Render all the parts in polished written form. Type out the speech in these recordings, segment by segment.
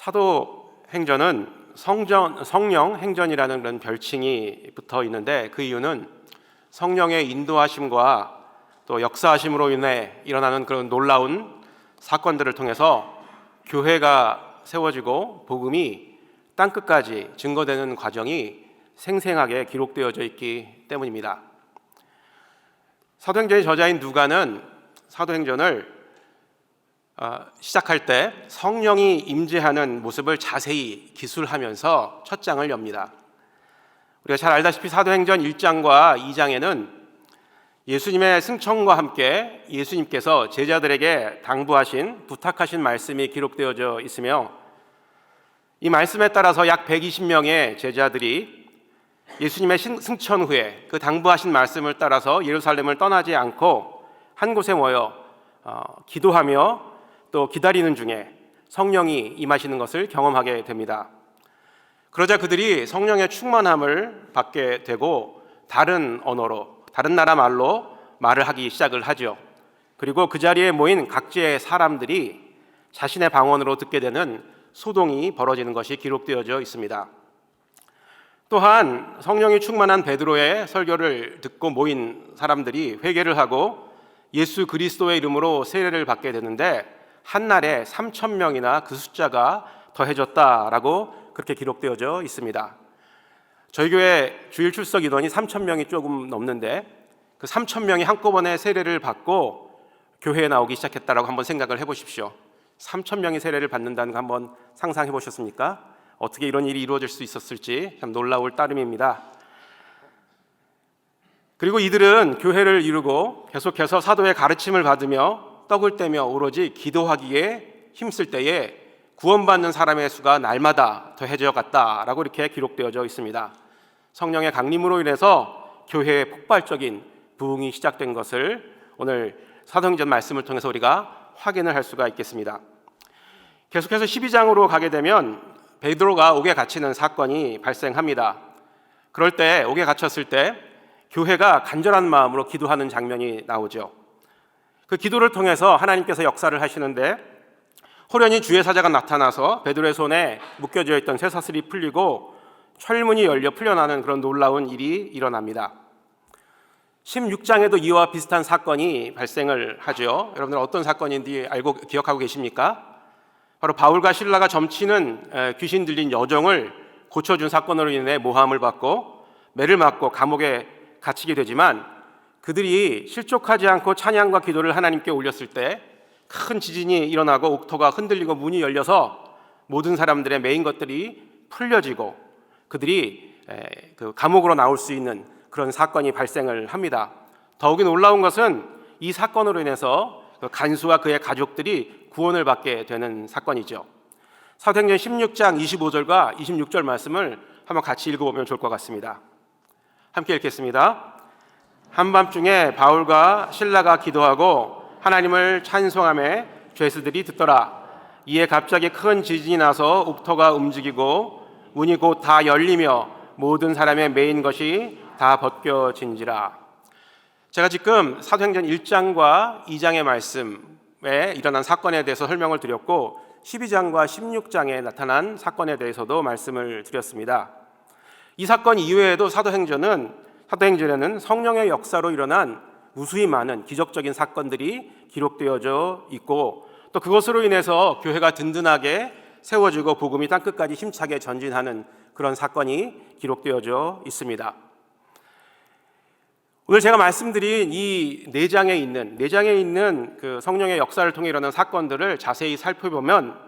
사도행전은 성령 행전이라는 그런 별칭이 붙어 있는데, 그 이유는 성령의 인도하심과 또 역사하심으로 인해 일어나는 그런 놀라운 사건들을 통해서 교회가 세워지고 복음이 땅끝까지 증거되는 과정이 생생하게 기록되어져 있기 때문입니다. 사도행전의 저자인 누가는 사도행전을 시작할 때 성령이 임재하는 모습을 자세히 기술하면서 첫 장을 엽니다. 우리가 잘 알다시피 사도행전 1장과 2장에는 예수님의 승천과 함께 예수님께서 제자들에게 당부하신, 부탁하신 말씀이 기록되어져 있으며, 이 말씀에 따라서 약 120명의 제자들이 예수님의 승천 후에 그 당부하신 말씀을 따라서 예루살렘을 떠나지 않고 한 곳에 모여 기도하며 또 기다리는 중에 성령이 임하시는 것을 경험하게 됩니다. 그러자 그들이 성령의 충만함을 받게 되고 다른 언어로, 다른 나라 말로 말을 하기 시작을 하죠. 그리고 그 자리에 모인 각지의 사람들이 자신의 방언으로 듣게 되는 소동이 벌어지는 것이 기록되어져 있습니다. 또한 성령이 충만한 베드로의 설교를 듣고 모인 사람들이 회개를 하고 예수 그리스도의 이름으로 세례를 받게 되는데, 한날에 3,000명이나 그 숫자가 더해졌다라고 그렇게 기록되어져 있습니다. 저희 교회 주일 출석 인원이 3,000명이 조금 넘는데, 그 3,000명이 한꺼번에 세례를 받고 교회에 나오기 시작했다라고 한번 생각을 해보십시오. 3,000명이 세례를 받는다는 거 한번 상상해 보셨습니까? 어떻게 이런 일이 이루어질 수 있었을지 참 놀라울 따름입니다. 그리고 이들은 교회를 이루고 계속해서 사도의 가르침을 받으며 떡을 떼며 오로지 기도하기에 힘쓸 때에 구원받는 사람의 수가 날마다 더해져 갔다라고 이렇게 기록되어져 있습니다. 성령의 강림으로 인해서 교회의 폭발적인 부흥이 시작된 것을 오늘 사도행전 말씀을 통해서 우리가 확인을 할 수가 있겠습니다. 계속해서 12장으로 가게 되면 베드로가 옥에 갇히는 사건이 발생합니다. 그럴 때, 옥에 갇혔을 때 교회가 간절한 마음으로 기도하는 장면이 나오죠. 그 기도를 통해서 하나님께서 역사를 하시는데, 호련히 주의 사자가 나타나서 베드로의 손에 묶여져 있던 쇠사슬이 풀리고 철문이 열려 풀려나는 그런 놀라운 일이 일어납니다. 16장에도 이와 비슷한 사건이 발생을 하죠. 여러분들 어떤 사건인지 기억하고 계십니까? 바로 바울과 실라가 점치는 귀신 들린 여종을 고쳐준 사건으로 인해 모함을 받고 매를 맞고 감옥에 갇히게 되지만, 그들이 실족하지 않고 찬양과 기도를 하나님께 올렸을 때 큰 지진이 일어나고 옥토가 흔들리고 문이 열려서 모든 사람들의 매인 것들이 풀려지고 그들이 그 감옥으로 나올 수 있는 그런 사건이 발생을 합니다. 더욱이 놀라운 것은 이 사건으로 인해서 그 간수와 그의 가족들이 구원을 받게 되는 사건이죠. 사도행전 16장 25절과 26절 말씀을 한번 같이 읽어보면 좋을 것 같습니다. 함께 읽겠습니다. 한밤중에 바울과 실라가 기도하고 하나님을 찬송하며 죄수들이 듣더라. 이에 갑자기 큰 지진이 나서 옥토가 움직이고 문이 곧 다 열리며 모든 사람의 매인 것이 다 벗겨진지라. 제가 지금 사도행전 1장과 2장의 말씀에 일어난 사건에 대해서 설명을 드렸고, 12장과 16장에 나타난 사건에 대해서도 말씀을 드렸습니다. 이 사건 이외에도 사도행전에는 성령의 역사로 일어난 무수히 많은 기적적인 사건들이 기록되어져 있고, 또 그것으로 인해서 교회가 든든하게 세워지고 복음이 땅끝까지 힘차게 전진하는 그런 사건이 기록되어져 있습니다. 오늘 제가 말씀드린 이 네 장에 있는 그 성령의 역사를 통해 일어난 사건들을 자세히 살펴보면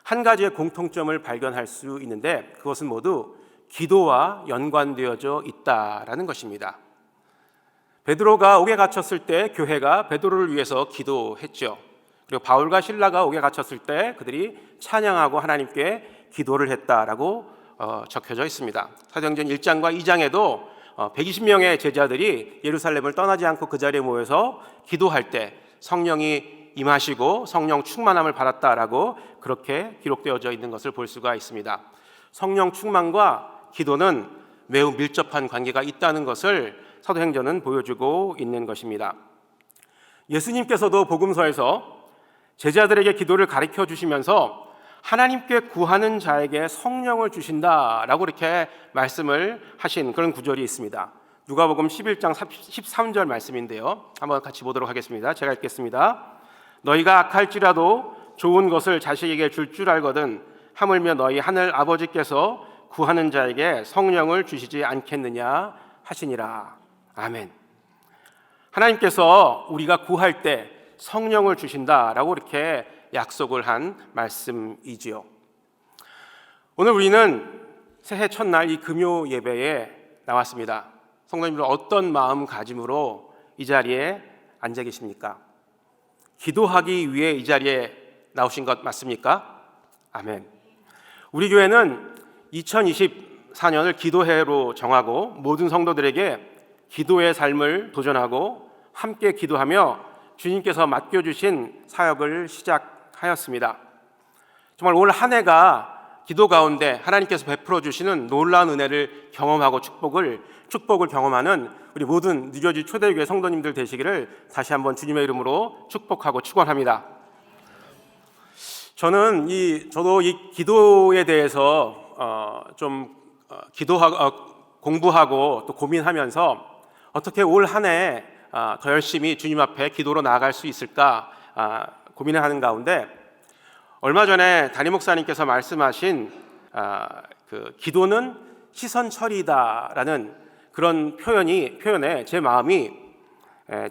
한 가지의 공통점을 발견할 수 있는데, 그것은 모두 기도와 연관되어져 있다라는 것입니다. 베드로가 옥에 갇혔을 때 교회가 베드로를 위해서 기도했죠. 그리고 바울과 실라가 옥에 갇혔을 때 그들이 찬양하고 하나님께 기도를 했다라고 적혀져 있습니다. 사도행전 1장과 2장에도 120명의 제자들이 예루살렘을 떠나지 않고 그 자리에 모여서 기도할 때 성령이 임하시고 성령 충만함을 받았다라고 그렇게 기록되어져 있는 것을 볼 수가 있습니다. 성령 충만과 기도는 매우 밀접한 관계가 있다는 것을 사도행전은 보여주고 있는 것입니다. 예수님께서도 복음서에서 제자들에게 기도를 가르쳐 주시면서 하나님께 구하는 자에게 성령을 주신다라고 이렇게 말씀을 하신 그런 구절이 있습니다. 누가복음 11장 13절 말씀인데요. 한번 같이 보도록 하겠습니다. 제가 읽겠습니다. 너희가 악할지라도 좋은 것을 자식에게 줄 알거든 하물며 너희 하늘 아버지께서 구하는 자에게 성령을 주시지 않겠느냐 하시니라. 아멘. 하나님께서 우리가 구할 때 성령을 주신다라고 이렇게 약속을 한 말씀이지요. 오늘 우리는 새해 첫날 이 금요 예배에 나왔습니다. 성도님들 어떤 마음가짐으로 이 자리에 앉아 계십니까? 기도하기 위해 이 자리에 나오신 것 맞습니까? 아멘. 우리 교회는 2024년을 기도해로 정하고 모든 성도들에게 기도의 삶을 도전하고 함께 기도하며 주님께서 맡겨주신 사역을 시작하였습니다. 정말 올 한 해가 기도 가운데 하나님께서 베풀어 주시는 놀라운 은혜를 경험하고 축복을 경험하는 우리 모든 뉴저지 초대교회 성도님들 되시기를 다시 한번 주님의 이름으로 축복하고 축원합니다. 저도 이 기도에 대해서 공부하고 또 고민하면서 어떻게 올 한 해 더 열심히 주님 앞에 기도로 나아갈 수 있을까 고민을 하는 가운데 얼마 전에 담임 목사님께서 말씀하신 그 기도는 시선 처리다라는 그런 표현에 제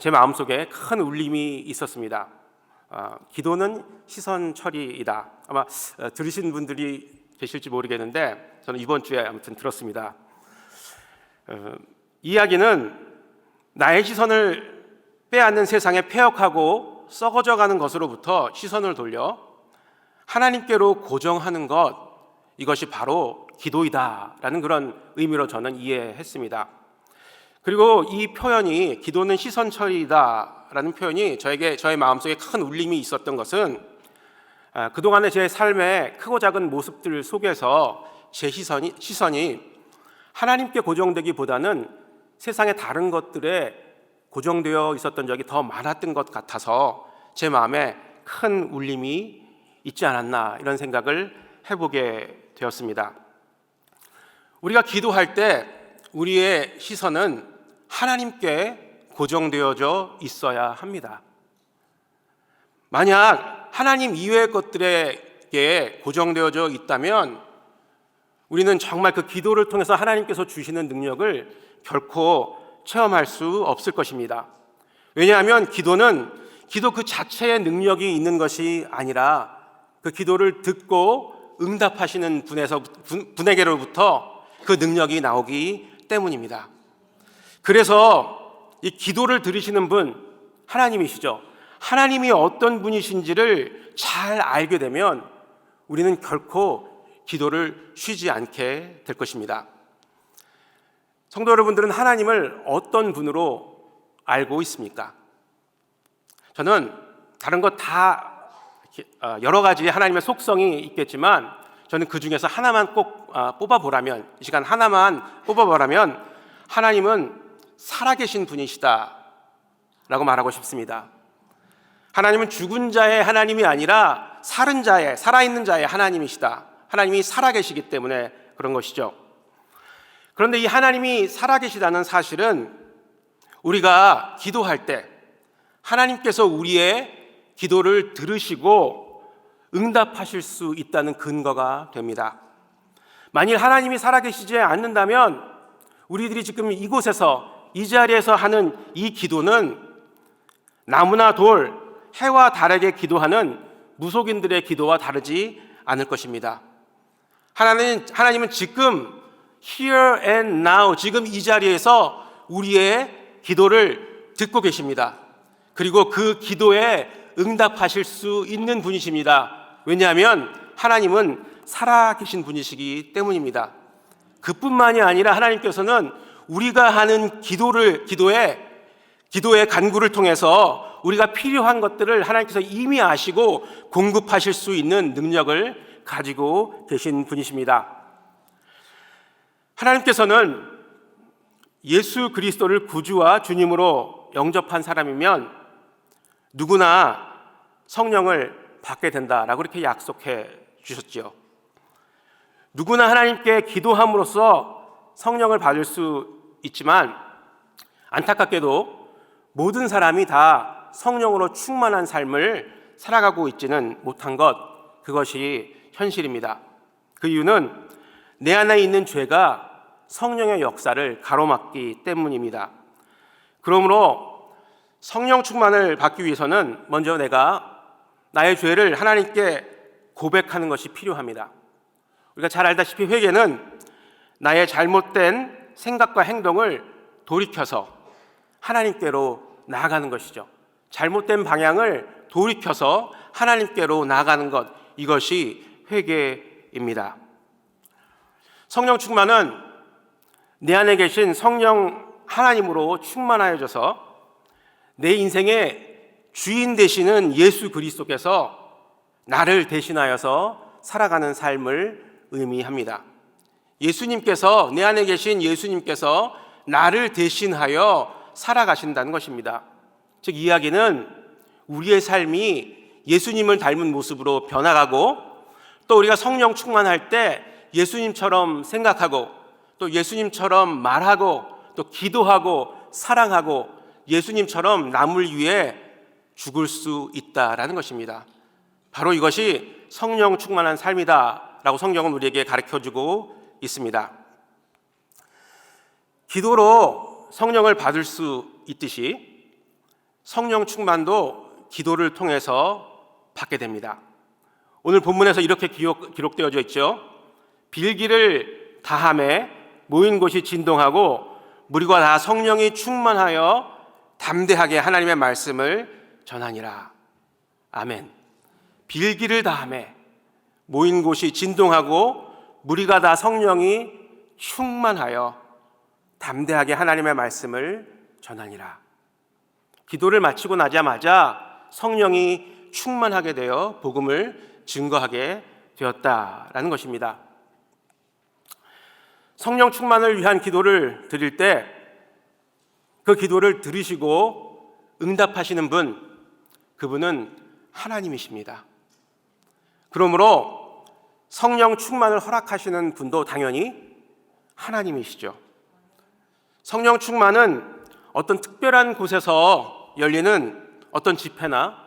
마음속에 큰 울림이 있었습니다. 기도는 시선 처리이다. 아마 들으신 분들이 계실지 모르겠는데 저는 이번 주에 아무튼 들었습니다. 이야기는 나의 시선을 빼앗는 세상에 폐역하고 썩어져가는 것으로부터 시선을 돌려 하나님께로 고정하는 것, 이것이 바로 기도이다라는 그런 의미로 저는 이해했습니다. 그리고 이 표현이 기도는 시선 처리이다라는 표현이 저의 마음속에 큰 울림이 있었던 것은 그동안의 제 삶의 크고 작은 모습들 속에서 제 시선이 하나님께 고정되기보다는 세상의 다른 것들에 고정되어 있었던 적이 더 많았던 것 같아서 제 마음에 큰 울림이 있지 않았나 이런 생각을 해보게 되었습니다. 우리가 기도할 때 우리의 시선은 하나님께 고정되어져 있어야 합니다. 만약 하나님 이외의 것들에게 고정되어져 있다면 우리는 정말 그 기도를 통해서 하나님께서 주시는 능력을 결코 체험할 수 없을 것입니다. 왜냐하면 기도 그 자체의 능력이 있는 것이 아니라 그 기도를 듣고 응답하시는 분에게로부터 그 능력이 나오기 때문입니다. 그래서 이 기도를 들으시는 분 하나님이시죠. 하나님이 어떤 분이신지를 잘 알게 되면 우리는 결코 기도를 쉬지 않게 될 것입니다. 성도 여러분들은 하나님을 어떤 분으로 알고 있습니까? 저는 다른 것 다 여러 가지 하나님의 속성이 있겠지만 저는 그 중에서 하나만 꼭 뽑아보라면, 이 시간 하나만 뽑아보라면 하나님은 살아계신 분이시다라고 말하고 싶습니다. 하나님은 죽은 자의 하나님이 아니라 살아있는 자의 하나님이시다. 하나님이 살아계시기 때문에 그런 것이죠. 그런데 이 하나님이 살아계시다는 사실은 우리가 기도할 때 하나님께서 우리의 기도를 들으시고 응답하실 수 있다는 근거가 됩니다. 만일 하나님이 살아계시지 않는다면 우리들이 지금 이곳에서 이 자리에서 하는 이 기도는 나무나 돌, 해와 달에게 기도하는 무속인들의 기도와 다르지 않을 것입니다. 하나님은 지금 here and now, 지금 이 자리에서 우리의 기도를 듣고 계십니다. 그리고 그 기도에 응답하실 수 있는 분이십니다. 왜냐하면 하나님은 살아계신 분이시기 때문입니다. 그뿐만이 아니라 하나님께서는 우리가 하는 기도의 간구를 통해서 우리가 필요한 것들을 하나님께서 이미 아시고 공급하실 수 있는 능력을 가지고 계신 분이십니다. 하나님께서는 예수 그리스도를 구주와 주님으로 영접한 사람이면 누구나 성령을 받게 된다라고 이렇게 약속해 주셨지요. 누구나 하나님께 기도함으로써 성령을 받을 수 있지만 안타깝게도 모든 사람이 다 성령으로 충만한 삶을 살아가고 있지는 못한 것, 그것이 현실입니다. 그 이유는 내 안에 있는 죄가 성령의 역사를 가로막기 때문입니다. 그러므로 성령 충만을 받기 위해서는 먼저 내가 나의 죄를 하나님께 고백하는 것이 필요합니다. 우리가 잘 알다시피 회개는 나의 잘못된 생각과 행동을 돌이켜서 하나님께로 나아가는 것이죠. 잘못된 방향을 돌이켜서 하나님께로 나아가는 것, 이것이 회개입니다. 성령 충만은 내 안에 계신 성령 하나님으로 충만하여져서 내 인생의 주인 되시는 예수 그리스도께서 나를 대신하여서 살아가는 삶을 의미합니다. 예수님께서, 내 안에 계신 예수님께서 나를 대신하여 살아가신다는 것입니다. 즉 이야기는 우리의 삶이 예수님을 닮은 모습으로 변화가고, 또 우리가 성령 충만할 때 예수님처럼 생각하고, 또 예수님처럼 말하고, 또 기도하고 사랑하고 예수님처럼 남을 위해 죽을 수 있다라는 것입니다. 바로 이것이 성령 충만한 삶이다라고 성경은 우리에게 가르쳐주고 있습니다. 기도로 성령을 받을 수 있듯이 성령 충만도 기도를 통해서 받게 됩니다. 오늘 본문에서 이렇게 기록되어져 있죠. 빌기를 다하매 모인 곳이 진동하고 무리가 다 성령이 충만하여 담대하게 하나님의 말씀을 전하니라. 아멘. 빌기를 다하매 모인 곳이 진동하고 무리가 다 성령이 충만하여 담대하게 하나님의 말씀을 전하니라. 기도를 마치고 나자마자 성령이 충만하게 되어 복음을 증거하게 되었다라는 것입니다. 성령 충만을 위한 기도를 드릴 때 그 기도를 들으시고 응답하시는 분, 그분은 하나님이십니다. 그러므로 성령 충만을 허락하시는 분도 당연히 하나님이시죠. 성령 충만은 어떤 특별한 곳에서 열리는 어떤 집회나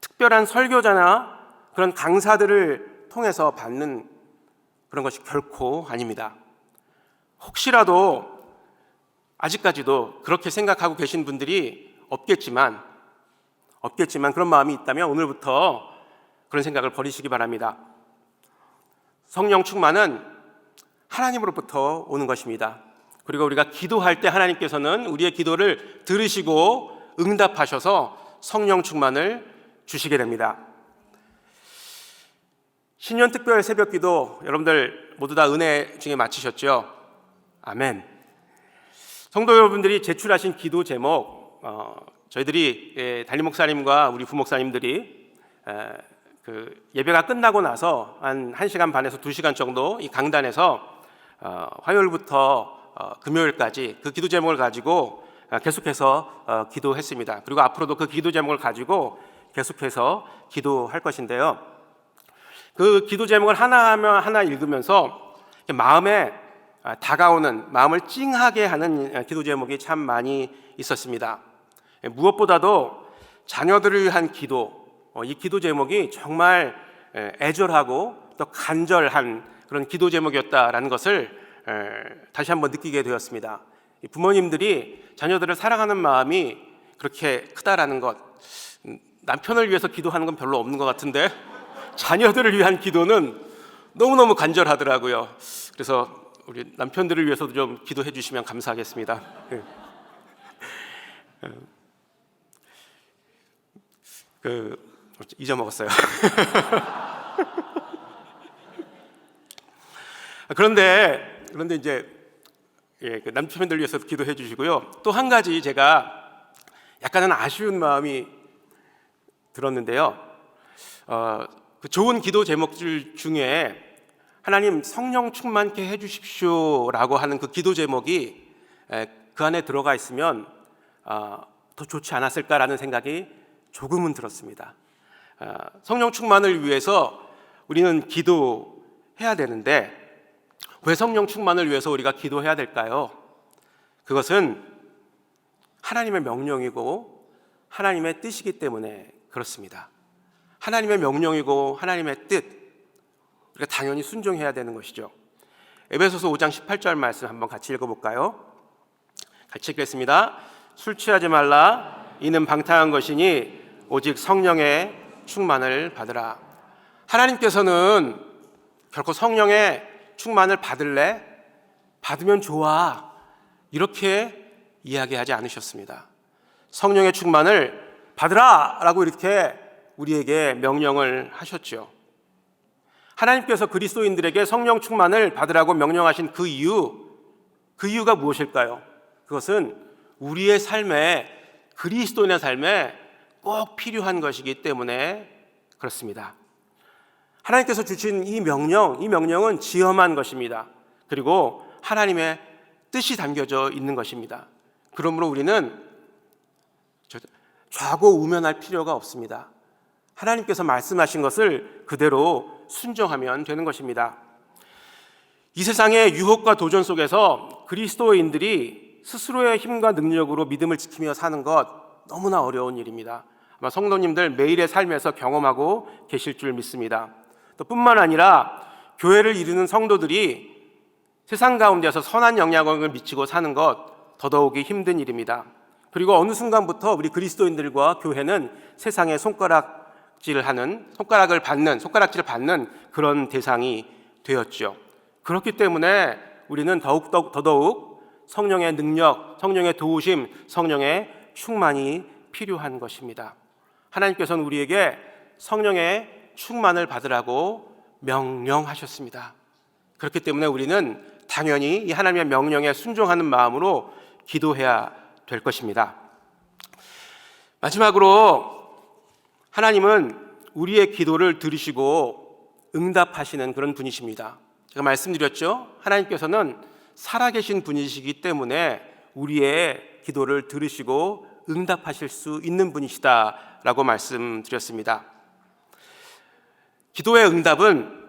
특별한 설교자나 그런 강사들을 통해서 받는 그런 것이 결코 아닙니다. 혹시라도 아직까지도 그렇게 생각하고 계신 분들이 없겠지만 그런 마음이 있다면 오늘부터 그런 생각을 버리시기 바랍니다. 성령 충만은 하나님으로부터 오는 것입니다. 그리고 우리가 기도할 때 하나님께서는 우리의 기도를 들으시고 응답하셔서 성령 충만을 주시게 됩니다. 신년 특별 새벽 기도 여러분들 모두 다 은혜 중에 마치셨죠? 아멘. 성도 여러분들이 제출하신 기도 제목, 저희들이 담임 목사님과 우리 부목사님들이 예배가 끝나고 나서 한 1시간 반에서 2시간 정도 이 강단에서 화요일부터 금요일까지 그 기도 제목을 가지고 계속해서 기도했습니다. 그리고 앞으로도 그 기도 제목을 가지고 계속해서 기도할 것인데요. 그 기도 제목을 하나 읽으면서 마음에 다가오는, 마음을 찡하게 하는 기도 제목이 참 많이 있었습니다. 무엇보다도 자녀들을 위한 기도, 이 기도 제목이 정말 애절하고 또 간절한 그런 기도 제목이었다라는 것을 다시 한번 느끼게 되었습니다. 부모님들이 자녀들을 사랑하는 마음이 그렇게 크다라는 것, 남편을 위해서 기도하는 건 별로 없는 것 같은데 자녀들을 위한 기도는 너무너무 간절하더라고요. 그래서 우리 남편들을 위해서도 좀 기도해 주시면 감사하겠습니다. 잊어먹었어요. 그런데 이제 그 남편들 위해서 기도해 주시고요. 또 한 가지 제가 약간은 아쉬운 마음이 들었는데요. 그 좋은 기도 제목들 중에 하나님 성령 충만케 해주십시오라고 하는 그 기도 제목이 그 안에 들어가 있으면 더 좋지 않았을까라는 생각이 조금은 들었습니다. 성령 충만을 위해서 우리는 기도해야 되는데 왜 성령 충만을 위해서 우리가 기도해야 될까요? 그것은 하나님의 명령이고 하나님의 뜻이기 때문에 그렇습니다. 하나님의 명령이고 하나님의 뜻, 우리가 당연히 순종해야 되는 것이죠. 에베소서 5장 18절 말씀 한번 같이 읽어볼까요? 같이 읽겠습니다. 술 취하지 말라. 이는 방탕한 것이니 오직 성령의 충만을 받으라. 하나님께서는 결코 성령의 충만을 받을래? 받으면 좋아. 이렇게 이야기하지 않으셨습니다. 성령의 충만을 받으라 라고 이렇게 우리에게 명령을 하셨죠. 하나님께서 그리스도인들에게 성령 충만을 받으라고 명령하신 그 이유가 무엇일까요? 그것은 우리의 삶에, 그리스도인의 삶에 꼭 필요한 것이기 때문에 그렇습니다. 하나님께서 주신 이 명령은 지엄한 것입니다. 그리고 하나님의 뜻이 담겨져 있는 것입니다. 그러므로 우리는 좌고우면할 필요가 없습니다. 하나님께서 말씀하신 것을 그대로 순종하면 되는 것입니다. 이 세상의 유혹과 도전 속에서 그리스도인들이 스스로의 힘과 능력으로 믿음을 지키며 사는 것 너무나 어려운 일입니다. 아마 성도님들 매일의 삶에서 경험하고 계실 줄 믿습니다. 또 뿐만 아니라 교회를 이루는 성도들이 세상 가운데서 선한 영향력을 미치고 사는 것 더더욱이 힘든 일입니다. 그리고 어느 순간부터 우리 그리스도인들과 교회는 세상의 손가락질을 받는 그런 대상이 되었죠. 그렇기 때문에 우리는 더더욱 성령의 능력, 성령의 도우심, 성령의 충만이 필요한 것입니다. 하나님께서는 우리에게 성령의 충만을 받으라고 명령하셨습니다. 그렇기 때문에 우리는 당연히 이 하나님의 명령에 순종하는 마음으로 기도해야 될 것입니다. 마지막으로 하나님은 우리의 기도를 들으시고 응답하시는 그런 분이십니다. 제가 말씀드렸죠. 하나님께서는 살아계신 분이시기 때문에 우리의 기도를 들으시고 응답하실 수 있는 분이시다라고 말씀드렸습니다. 기도의 응답은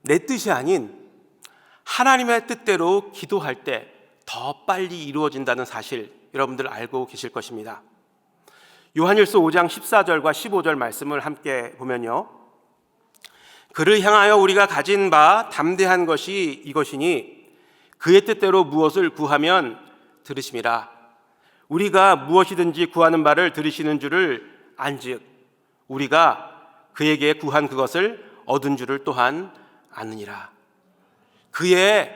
내 뜻이 아닌 하나님의 뜻대로 기도할 때 더 빨리 이루어진다는 사실 여러분들 알고 계실 것입니다. 요한일서 5장 14절과 15절 말씀을 함께 보면요, 그를 향하여 우리가 가진 바 담대한 것이 이것이니 그의 뜻대로 무엇을 구하면 들으심이라. 우리가 무엇이든지 구하는 바를 들으시는 줄을 안즉 우리가 그에게 구한 그것을 얻은 줄을 또한 아느니라. 그의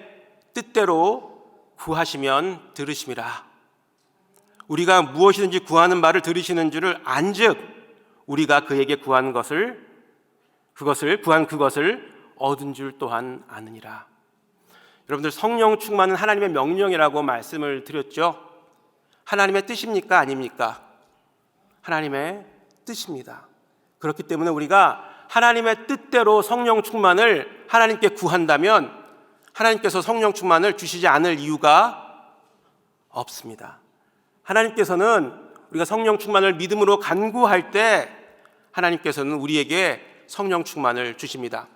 뜻대로 구하시면 들으심이라. 우리가 무엇이든지 구하는 바를 들으시는 줄을 안즉 우리가 그에게 구한 그것을 얻은 줄 또한 아느니라. 여러분들, 성령 충만은 하나님의 명령이라고 말씀을 드렸죠. 하나님의 뜻입니까? 아닙니까? 하나님의 뜻입니다. 그렇기 때문에 우리가 하나님의 뜻대로 성령 충만을 하나님께 구한다면 하나님께서 성령 충만을 주시지 않을 이유가 없습니다. 하나님께서는 우리가 성령 충만을 믿음으로 간구할 때 하나님께서는 우리에게 성령 충만을 주십니다.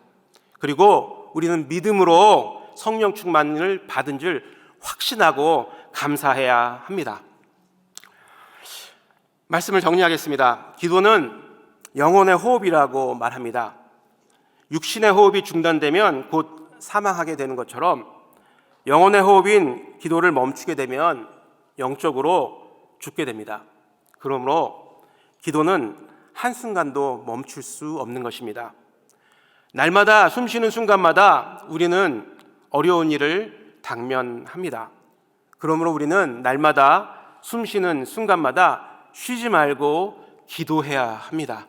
그리고 우리는 믿음으로 성령 충만을 받은 줄 확신하고 감사해야 합니다. 말씀을 정리하겠습니다. 기도는 영혼의 호흡이라고 말합니다. 육신의 호흡이 중단되면 곧 사망하게 되는 것처럼 영혼의 호흡인 기도를 멈추게 되면 영적으로 죽게 됩니다. 그러므로 기도는 한순간도 멈출 수 없는 것입니다. 날마다 숨쉬는 순간마다 우리는 어려운 일을 당면합니다. 그러므로 우리는 날마다 숨쉬는 순간마다 쉬지 말고 기도해야 합니다.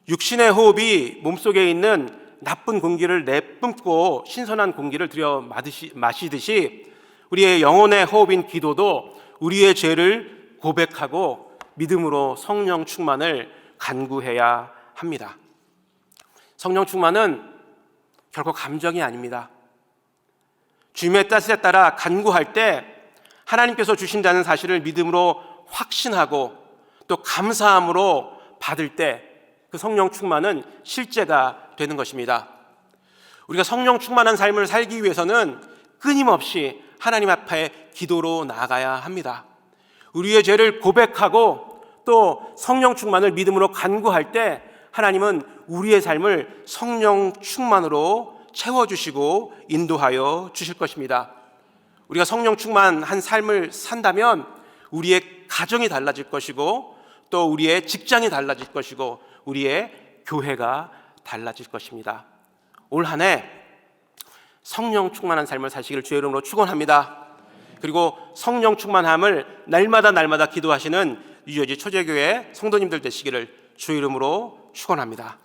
육신의 호흡이 몸속에 있는 나쁜 공기를 내뿜고 신선한 공기를 들여 마시듯이 우리의 영혼의 호흡인 기도도 우리의 죄를 고백하고 믿음으로 성령 충만을 간구해야 합니다. 성령 충만은 결코 감정이 아닙니다. 주님의 뜻에 따라 간구할 때 하나님께서 주신다는 사실을 믿음으로 확신하고 또 감사함으로 받을 때 그 성령 충만은 실제가 되는 것입니다. 우리가 성령 충만한 삶을 살기 위해서는 끊임없이 하나님 앞에 기도로 나아가야 합니다. 우리의 죄를 고백하고 또 성령 충만을 믿음으로 간구할 때 하나님은 우리의 삶을 성령 충만으로 채워주시고 인도하여 주실 것입니다. 우리가 성령 충만한 삶을 산다면 우리의 가정이 달라질 것이고 또 우리의 직장이 달라질 것이고 우리의 교회가 달라질 것입니다. 올 한 해 성령 충만한 삶을 사시기를 주의 이름으로 축원합니다. 그리고 성령 충만함을 날마다 기도하시는 유저지 초대교회 성도님들 되시기를 주의 이름으로 축원합니다.